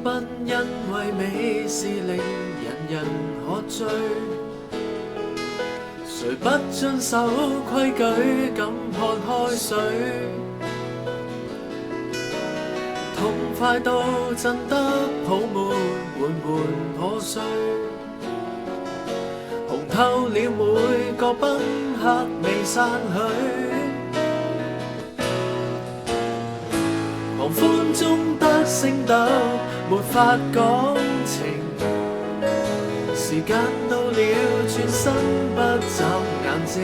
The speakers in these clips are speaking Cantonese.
不因為美是令人喝醉，誰不遵守規矩敢喝開水？痛快到震得泡沫緩緩破碎，紅透了每個賓客未散去。狂歡中得星斗，沒法講情。時間到了，轉身不眨眼睛。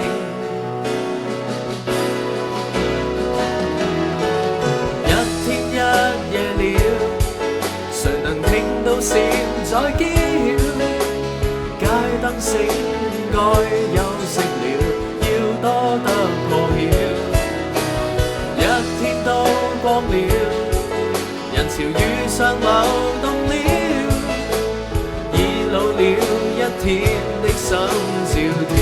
一天一夜了，誰能聽到蟬在叫？街燈醒該休息了，要多得破曉。一天都光了，人潮與上流動了，已老了一天的心照跳。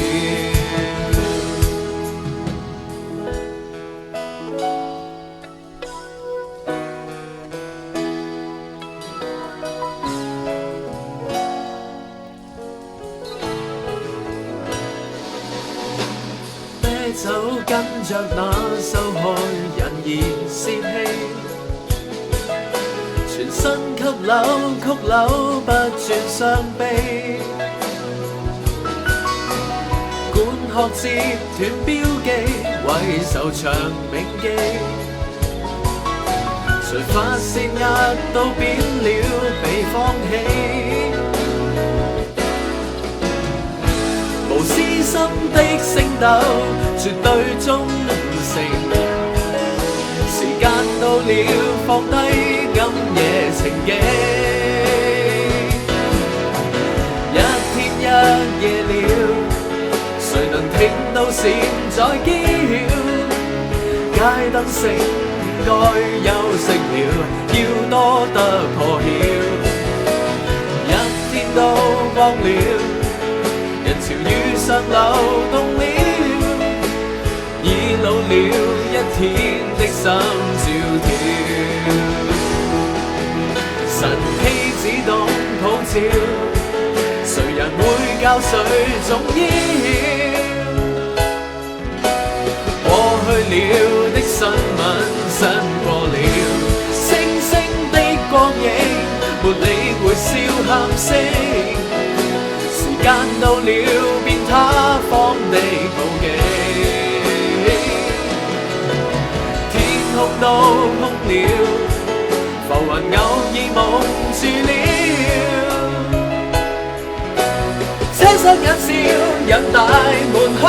啤酒跟着那受害人而泄氣，全身給扭曲扭不轉傷悲，管學節斷標記，為仇長銘記。誰發泄壓到扁了被放棄？無私心的星斗，絕對忠誠。時間到了，放低暗夜情記。一天一夜了，誰能聽到蟬在叫？街燈醒該休息了，要多得破曉。一天都光了，人潮與上流動了，已老了一天的心照跳。晨曦只懂普照，誰人會教誰重要？過去了的新聞新過了，星星的光影沒理會笑喊聲。時間到了，便他方地妒忌。天空都空了，浮雲偶爾蒙住了。車廂眼笑，人大門口。